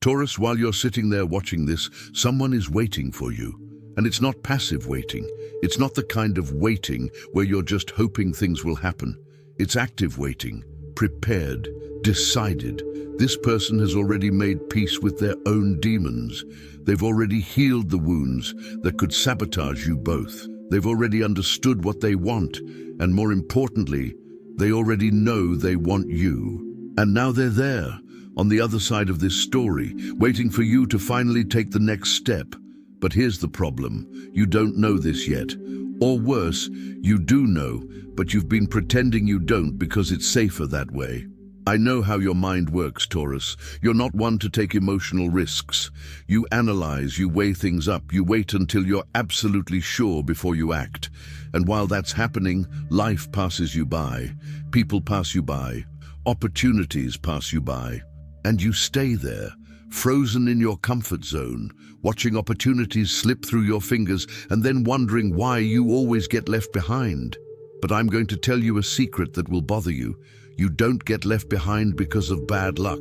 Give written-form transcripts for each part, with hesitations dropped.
Taurus, while you're sitting there watching this, someone is waiting for you. And it's not passive waiting. It's not the kind of waiting where you're just hoping things will happen. It's active waiting, prepared, decided. This person has already made peace with their own demons. They've already healed the wounds that could sabotage you both. They've already understood what they want, and more importantly, they already know they want you. And now they're there, on the other side of this story, waiting for you to finally take the next step. But here's the problem. You don't know this yet. Or worse, you do know, but you've been pretending you don't because it's safer that way. I know how your mind works, Taurus. You're not one to take emotional risks. You analyze, you weigh things up, you wait until you're absolutely sure before you act. And while that's happening, life passes you by. People pass you by. Opportunities pass you by. And you stay there, frozen in your comfort zone, watching opportunities slip through your fingers and then wondering why you always get left behind. But I'm going to tell you a secret that will bother you. You don't get left behind because of bad luck.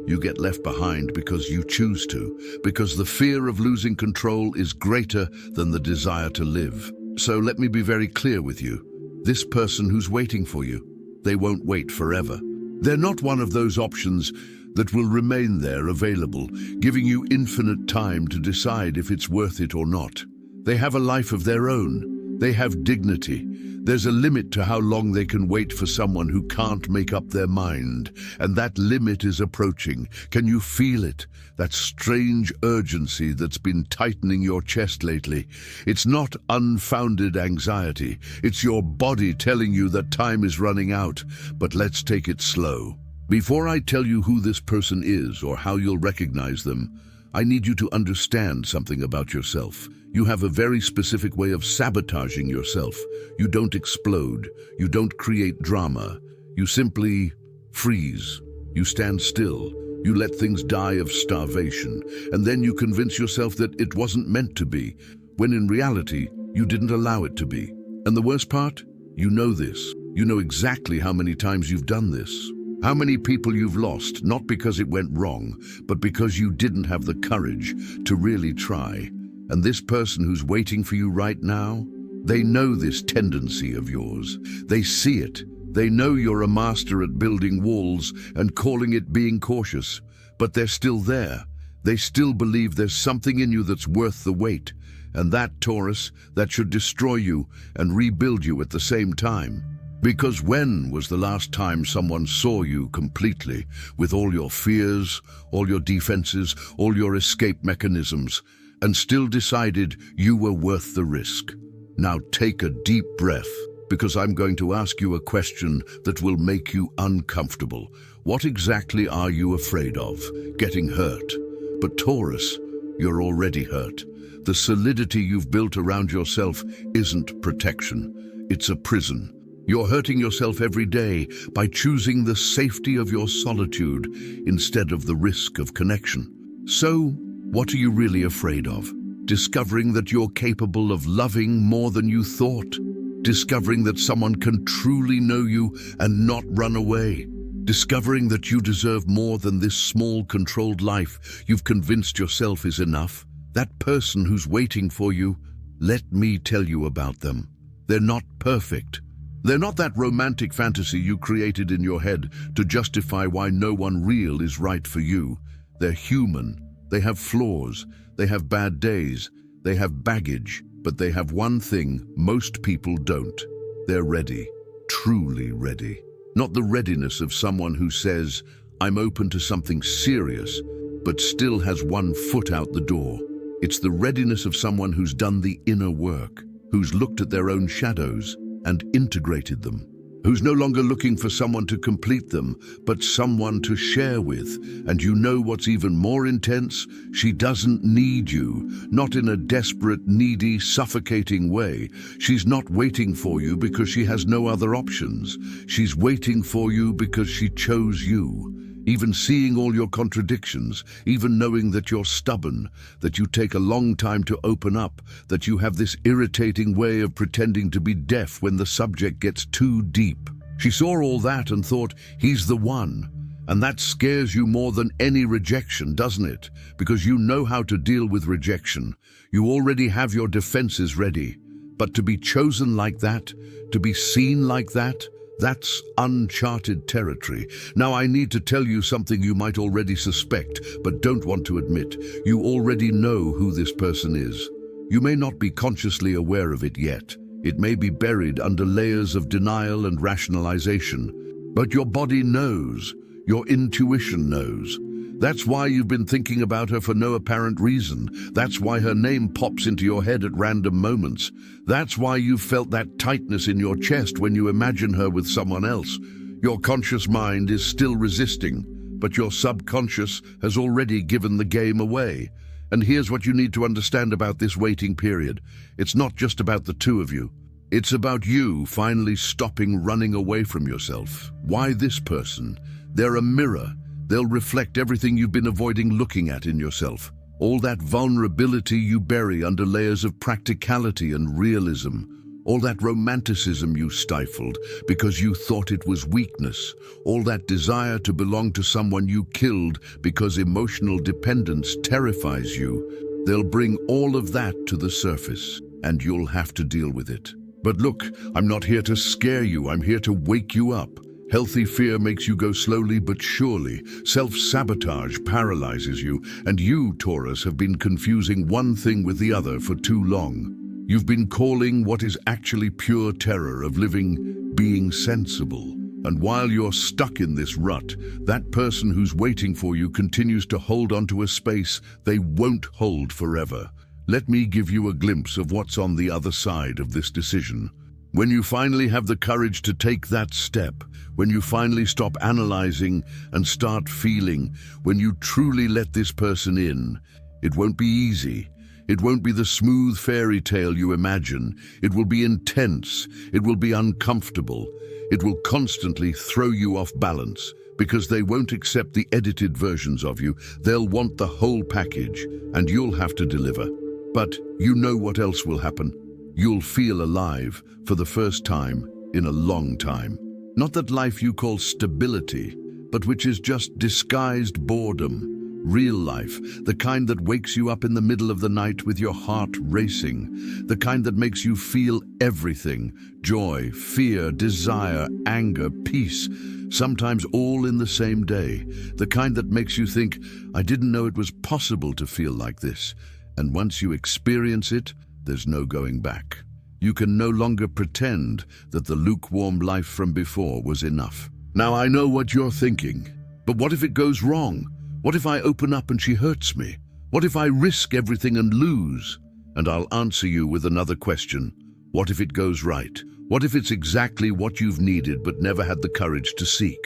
You get left behind because you choose to, because the fear of losing control is greater than the desire to live. So let me be very clear with you. This person who's waiting for you, they won't wait forever. They're not one of those options that will remain there available, giving you infinite time to decide if it's worth it or not. They have a life of their own. They have dignity. There's a limit to how long they can wait for someone who can't make up their mind, and that limit is approaching. Can you feel it? That strange urgency that's been tightening your chest lately. It's not unfounded anxiety. It's your body telling you that time is running out, but let's take it slow. Before I tell you who this person is or how you'll recognize them, I need you to understand something about yourself. You have a very specific way of sabotaging yourself. You don't explode. You don't create drama. You simply freeze. You stand still. You let things die of starvation. And then you convince yourself that it wasn't meant to be, when in reality, you didn't allow it to be. And the worst part? You know this. You know exactly how many times you've done this. How many people you've lost, not because it went wrong, but because you didn't have the courage to really try. And this person who's waiting for you right now, they know this tendency of yours. They see it. They know you're a master at building walls and calling it being cautious. But they're still there. They still believe there's something in you that's worth the wait. And that, Taurus, that should destroy you and rebuild you at the same time. Because when was the last time someone saw you completely, with all your fears, all your defenses, all your escape mechanisms, and still decided you were worth the risk? Now take a deep breath, because I'm going to ask you a question that will make you uncomfortable. What exactly are you afraid of? Getting hurt. But Taurus, you're already hurt. The solidity you've built around yourself isn't protection. It's a prison. You're hurting yourself every day by choosing the safety of your solitude instead of the risk of connection. So, what are you really afraid of? Discovering that you're capable of loving more than you thought? Discovering that someone can truly know you and not run away? Discovering that you deserve more than this small, controlled life you've convinced yourself is enough? That person who's waiting for you, let me tell you about them. They're not perfect. They're not that romantic fantasy you created in your head to justify why no one real is right for you. They're human. They have flaws. They have bad days. They have baggage. But they have one thing most people don't. They're ready. Truly ready. Not the readiness of someone who says, I'm open to something serious, but still has one foot out the door. It's the readiness of someone who's done the inner work, who's looked at their own shadows and integrated them, who's no longer looking for someone to complete them, but someone to share with. And you know what's even more intense? She doesn't need you, not in a desperate, needy, suffocating way. She's not waiting for you because she has no other options. She's waiting for you because she chose you. Even seeing all your contradictions, even knowing that you're stubborn, that you take a long time to open up, that you have this irritating way of pretending to be deaf when the subject gets too deep. She saw all that and thought, he's the one. And that scares you more than any rejection, doesn't it? Because you know how to deal with rejection. You already have your defenses ready. But to be chosen like that, to be seen like that, that's uncharted territory. Now I need to tell you something you might already suspect, but don't want to admit. You already know who this person is. You may not be consciously aware of it yet. It may be buried under layers of denial and rationalization. But your body knows. Your intuition knows. That's why you've been thinking about her for no apparent reason. That's why her name pops into your head at random moments. That's why you've felt that tightness in your chest when you imagine her with someone else. Your conscious mind is still resisting, but your subconscious has already given the game away. And here's what you need to understand about this waiting period. It's not just about the two of you. It's about you finally stopping running away from yourself. Why this person? They're a mirror. They'll reflect everything you've been avoiding looking at in yourself. All that vulnerability you bury under layers of practicality and realism. All that romanticism you stifled because you thought it was weakness. All that desire to belong to someone you killed because emotional dependence terrifies you. They'll bring all of that to the surface, and you'll have to deal with it. But look, I'm not here to scare you. I'm here to wake you up. Healthy fear makes you go slowly but surely. Self-sabotage paralyzes you, and you, Taurus, have been confusing one thing with the other for too long. You've been calling what is actually pure terror of living being sensible. And while you're stuck in this rut, that person who's waiting for you continues to hold onto a space they won't hold forever. Let me give you a glimpse of what's on the other side of this decision. When you finally have the courage to take that step, when you finally stop analyzing and start feeling, when you truly let this person in, it won't be easy. It won't be the smooth fairy tale you imagine. It will be intense. It will be uncomfortable. It will constantly throw you off balance because they won't accept the edited versions of you. They'll want the whole package, and you'll have to deliver. But you know what else will happen. You'll feel alive for the first time in a long time. Not that life you call stability, but which is just disguised boredom. Real life, the kind that wakes you up in the middle of the night with your heart racing, the kind that makes you feel everything: joy, fear, desire, anger, peace, sometimes all in the same day, the kind that makes you think, I didn't know it was possible to feel like this. And once you experience it, there's no going back. You can no longer pretend that the lukewarm life from before was enough. Now I know what you're thinking, but what if it goes wrong? What if I open up and she hurts me? What if I risk everything and lose? And I'll answer you with another question. What if it goes right? What if it's exactly what you've needed but never had the courage to seek?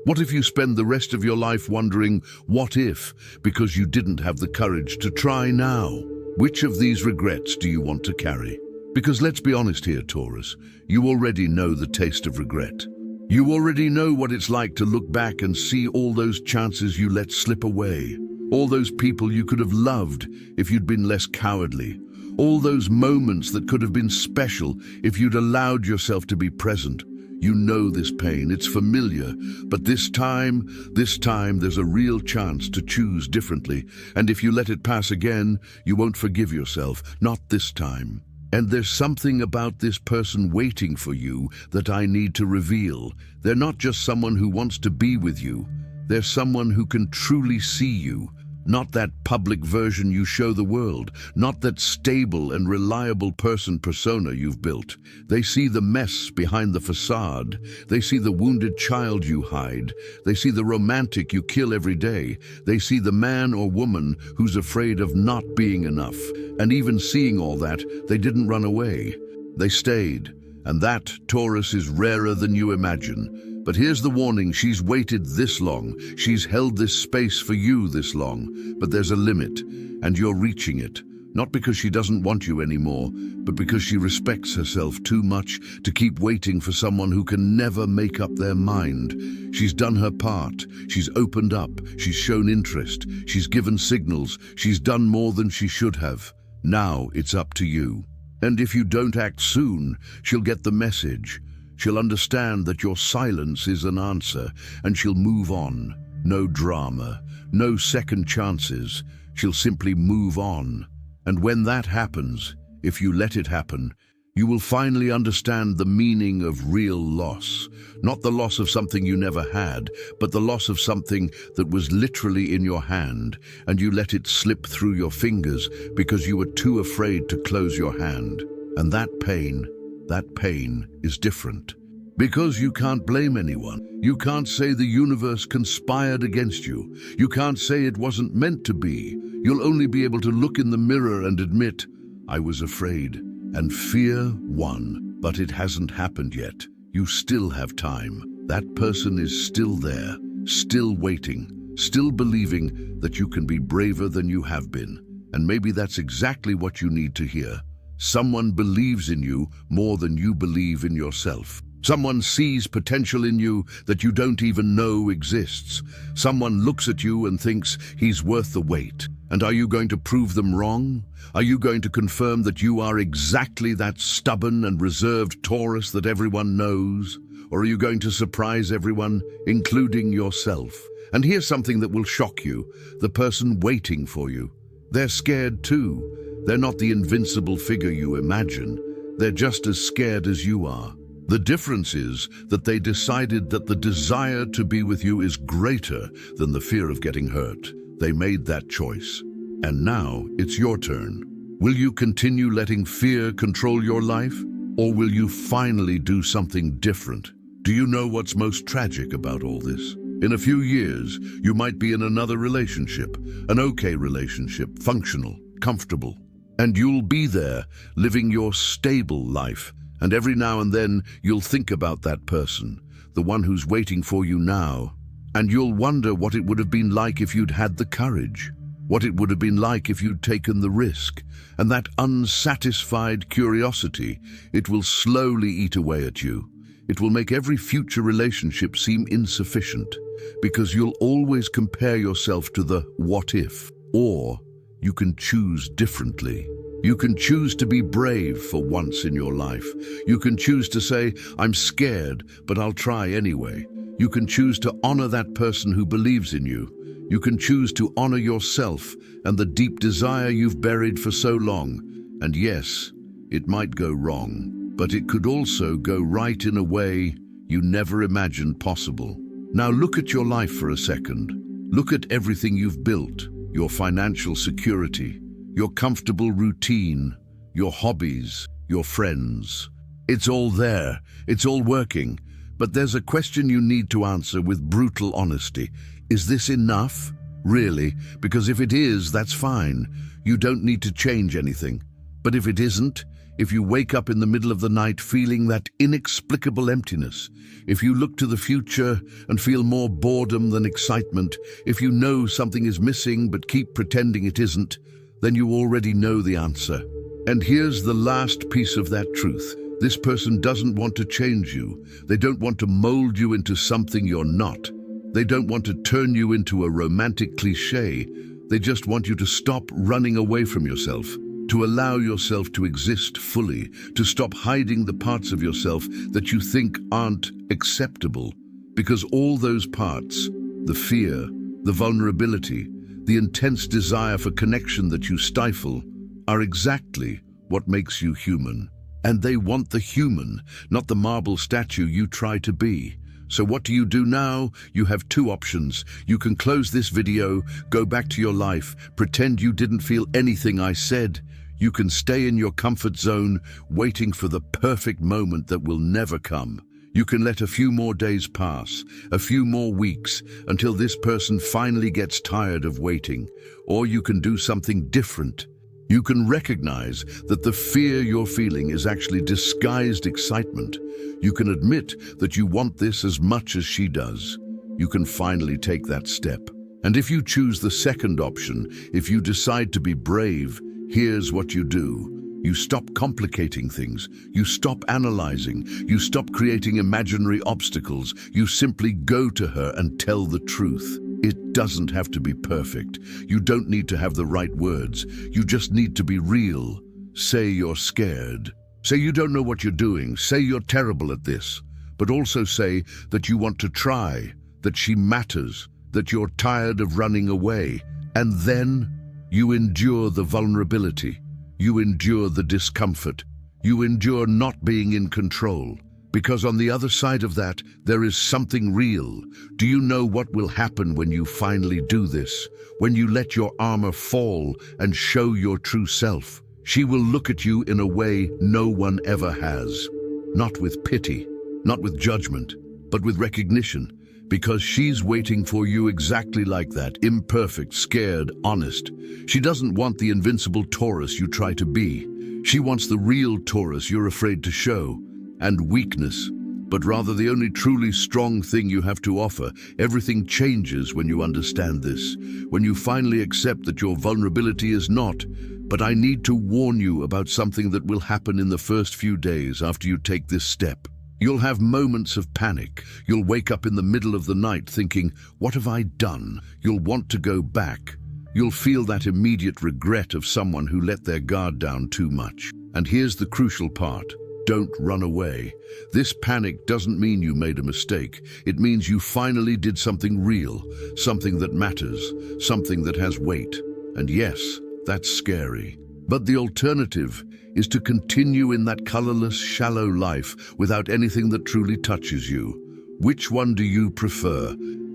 What if you spend the rest of your life wondering, what if, because you didn't have the courage to try now? Which of these regrets do you want to carry? Because let's be honest here, Taurus, you already know the taste of regret. You already know what it's like to look back and see all those chances you let slip away, all those people you could have loved if you'd been less cowardly, all those moments that could have been special if you'd allowed yourself to be present. You know this pain, it's familiar, but this time there's a real chance to choose differently, and if you let it pass again, you won't forgive yourself, not this time. And there's something about this person waiting for you that I need to reveal. They're not just someone who wants to be with you. They're someone who can truly see you. Not that public version you show the world. Not that stable and reliable person persona you've built. They see the mess behind the facade. They see the wounded child you hide. They see the romantic you kill every day. They see the man or woman who's afraid of not being enough. And even seeing all that, they didn't run away. They stayed. And that, Taurus, is rarer than you imagine. But here's the warning, she's waited this long. She's held this space for you this long. But there's a limit, and you're reaching it. Not because she doesn't want you anymore, but because she respects herself too much to keep waiting for someone who can never make up their mind. She's done her part. She's opened up. She's shown interest. She's given signals. She's done more than she should have. Now it's up to you. And if you don't act soon, she'll get the message. She'll understand that your silence is an answer, and she'll move on. No drama, no second chances. She'll simply move on. And when that happens, if you let it happen, you will finally understand the meaning of real loss. Not the loss of something you never had, but the loss of something that was literally in your hand, and you let it slip through your fingers because you were too afraid to close your hand. And that pain is different. Because you can't blame anyone. You can't say the universe conspired against you. You can't say it wasn't meant to be. You'll only be able to look in the mirror and admit, I was afraid. And fear won, but it hasn't happened yet. You still have time. That person is still there, still waiting, still believing that you can be braver than you have been. And maybe that's exactly what you need to hear. Someone believes in you more than you believe in yourself. Someone sees potential in you that you don't even know exists. Someone looks at you and thinks he's worth the wait. And are you going to prove them wrong? Are you going to confirm that you are exactly that stubborn and reserved Taurus that everyone knows? Or are you going to surprise everyone, including yourself? And here's something that will shock you: the person waiting for you. They're scared too. They're not the invincible figure you imagine. They're just as scared as you are. The difference is that they decided that the desire to be with you is greater than the fear of getting hurt. They made that choice. And now it's your turn. Will you continue letting fear control your life? Or will you finally do something different? Do you know what's most tragic about all this? In a few years, you might be in another relationship, an okay relationship, functional, comfortable. And you'll be there, living your stable life. And every now and then, you'll think about that person, the one who's waiting for you now. And you'll wonder what it would have been like if you'd had the courage, what it would have been like if you'd taken the risk. And that unsatisfied curiosity, it will slowly eat away at you. It will make every future relationship seem insufficient, because you'll always compare yourself to the what if. Or you can choose differently. You can choose to be brave for once in your life. You can choose to say, I'm scared, but I'll try anyway. You can choose to honor that person who believes in you. You can choose to honor yourself and the deep desire you've buried for so long. And yes, it might go wrong, but it could also go right in a way you never imagined possible. Now look at your life for a second. Look at everything you've built, your financial security, your comfortable routine, your hobbies, your friends. It's all there, it's all working, but there's a question you need to answer with brutal honesty. Is this enough? Really? Because if it is, that's fine. You don't need to change anything. But if it isn't, if you wake up in the middle of the night feeling that inexplicable emptiness, if you look to the future and feel more boredom than excitement, if you know something is missing but keep pretending it isn't, then you already know the answer. And here's the last piece of that truth. This person doesn't want to change you. They don't want to mold you into something you're not. They don't want to turn you into a romantic cliché. They just want you to stop running away from yourself, to allow yourself to exist fully, to stop hiding the parts of yourself that you think aren't acceptable. Because all those parts, the fear, the vulnerability, the intense desire for connection that you stifle, are exactly what makes you human. And they want the human, not the marble statue you try to be. So what do you do now? You have two options. You can close this video, go back to your life, pretend you didn't feel anything I said. You can stay in your comfort zone, waiting for the perfect moment that will never come. You can let a few more days pass, a few more weeks, until this person finally gets tired of waiting. Or you can do something different. You can recognize that the fear you're feeling is actually disguised excitement. You can admit that you want this as much as she does. You can finally take that step. And if you choose the second option, if you decide to be brave, here's what you do. You stop complicating things. You stop analyzing. You stop creating imaginary obstacles. You simply go to her and tell the truth. It doesn't have to be perfect. You don't need to have the right words. You just need to be real. Say you're scared. Say you don't know what you're doing. Say you're terrible at this. But also say that you want to try, that she matters, that you're tired of running away, and then you endure the vulnerability, you endure the discomfort, you endure not being in control. Because on the other side of that, there is something real. Do you know what will happen when you finally do this? When you let your armor fall and show your true self? She will look at you in a way no one ever has. Not with pity, not with judgment, but with recognition. Because she's waiting for you exactly like that, imperfect, scared, honest. She doesn't want the invincible Taurus you try to be. She wants the real Taurus you're afraid to show. And weakness, but rather the only truly strong thing you have to offer. Everything changes when you understand this, when you finally accept that your vulnerability is not. But I need to warn you about something that will happen in the first few days after you take this step. You'll have moments of panic. You'll wake up in the middle of the night thinking, what have I done? You'll want to go back. You'll feel that immediate regret of someone who let their guard down too much. And here's the crucial part. Don't run away. This panic doesn't mean you made a mistake. It means you finally did something real, something that matters, something that has weight. And yes, that's scary. But the alternative is to continue in that colorless, shallow life without anything that truly touches you. Which one do you prefer?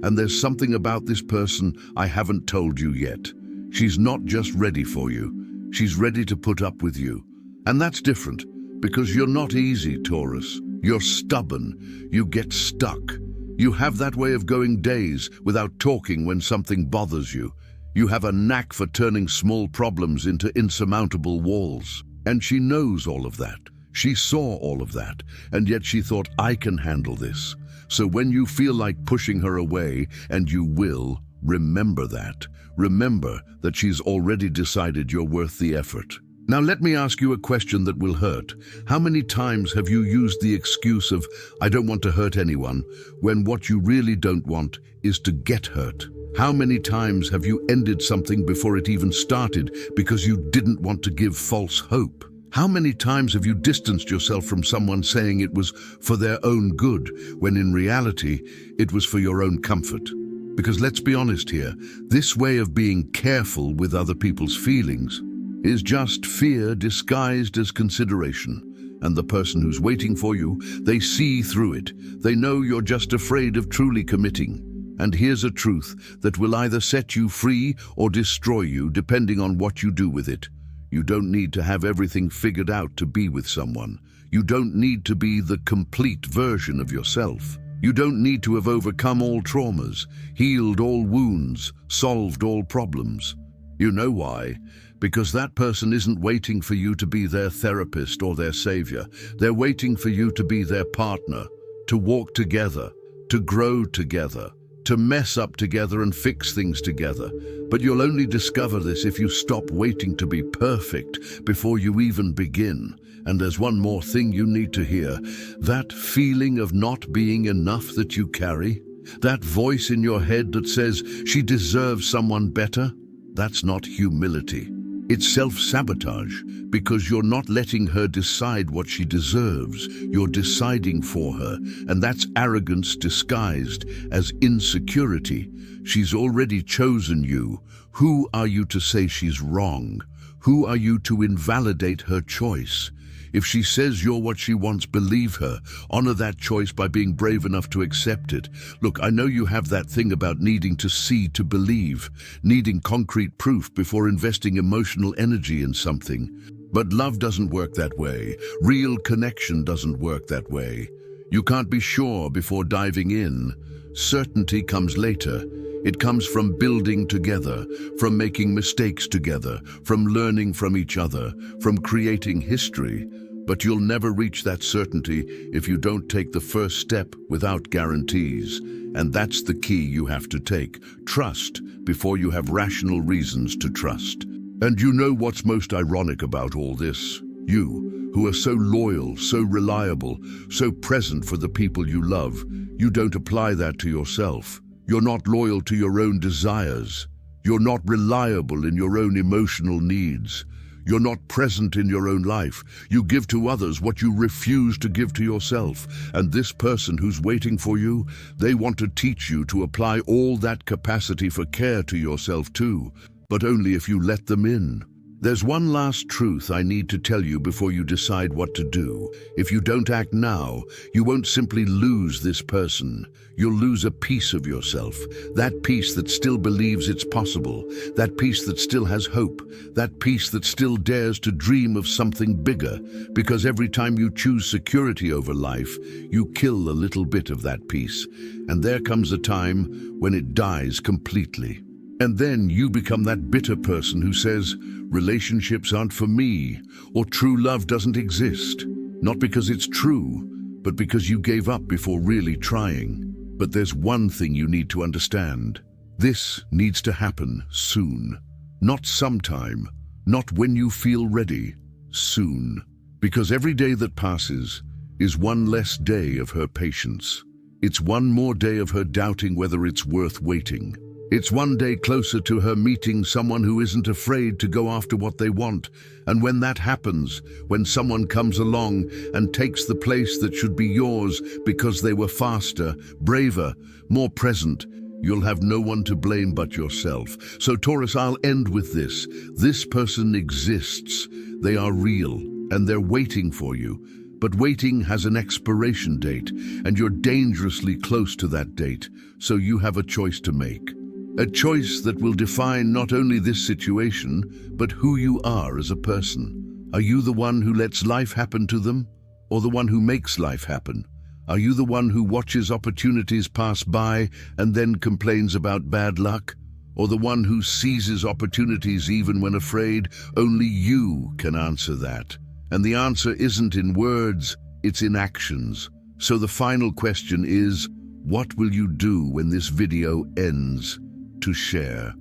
And there's something about this person I haven't told you yet. She's not just ready for you. She's ready to put up with you. And that's different. Because you're not easy, Taurus. You're stubborn. You get stuck. You have that way of going days without talking when something bothers you. You have a knack for turning small problems into insurmountable walls. And she knows all of that. She saw all of that. And yet she thought, I can handle this. So when you feel like pushing her away, and you will, remember that. Remember that she's already decided you're worth the effort. Now let me ask you a question that will hurt. How many times have you used the excuse of, I don't want to hurt anyone, when what you really don't want is to get hurt? How many times have you ended something before it even started because you didn't want to give false hope? How many times have you distanced yourself from someone saying it was for their own good, when in reality it was for your own comfort? Because let's be honest here, this way of being careful with other people's feelings is just fear disguised as consideration. And the person who's waiting for you, they see through it. They know you're just afraid of truly committing. And here's a truth that will either set you free or destroy you, depending on what you do with it. You don't need to have everything figured out to be with someone. You don't need to be the complete version of yourself. You don't need to have overcome all traumas, healed all wounds, solved all problems. You know why? Because that person isn't waiting for you to be their therapist or their savior. They're waiting for you to be their partner, to walk together, to grow together, to mess up together and fix things together. But you'll only discover this if you stop waiting to be perfect before you even begin. And there's one more thing you need to hear. That feeling of not being enough that you carry, that voice in your head that says she deserves someone better, that's not humility. It's self-sabotage, because you're not letting her decide what she deserves. You're deciding for her, and that's arrogance disguised as insecurity. She's already chosen you. Who are you to say she's wrong? Who are you to invalidate her choice? If she says you're what she wants, believe her. Honor that choice by being brave enough to accept it. Look, I know you have that thing about needing to see to believe, needing concrete proof before investing emotional energy in something. But love doesn't work that way. Real connection doesn't work that way. You can't be sure before diving in. Certainty comes later. It comes from building together, from making mistakes together, from learning from each other, from creating history. But you'll never reach that certainty if you don't take the first step without guarantees. And that's the key you have to take. Trust before you have rational reasons to trust. And you know what's most ironic about all this? You, who are so loyal, so reliable, so present for the people you love, you don't apply that to yourself. You're not loyal to your own desires. You're not reliable in your own emotional needs. You're not present in your own life. You give to others what you refuse to give to yourself. And this person who's waiting for you, they want to teach you to apply all that capacity for care to yourself too, but only if you let them in. There's one last truth I need to tell you before you decide what to do. If you don't act now, you won't simply lose this person. You'll lose a piece of yourself. That piece that still believes it's possible. That piece that still has hope. That piece that still dares to dream of something bigger. Because every time you choose security over life, you kill a little bit of that piece. And there comes a time when it dies completely. And then you become that bitter person who says, relationships aren't for me, or true love doesn't exist. Not because it's true, but because you gave up before really trying. But there's one thing you need to understand. This needs to happen soon. Not sometime, not when you feel ready, soon. Because every day that passes is one less day of her patience. It's one more day of her doubting whether it's worth waiting. It's one day closer to her meeting someone who isn't afraid to go after what they want. And when that happens, when someone comes along and takes the place that should be yours because they were faster, braver, more present, you'll have no one to blame but yourself. So Taurus, I'll end with this. This person exists. They are real, and they're waiting for you. But waiting has an expiration date, and you're dangerously close to that date. So you have a choice to make. A choice that will define not only this situation, but who you are as a person. Are you the one who lets life happen to them, or the one who makes life happen? Are you the one who watches opportunities pass by and then complains about bad luck, or the one who seizes opportunities even when afraid? Only you can answer that. And the answer isn't in words, it's in actions. So the final question is, what will you do when this video ends? To share.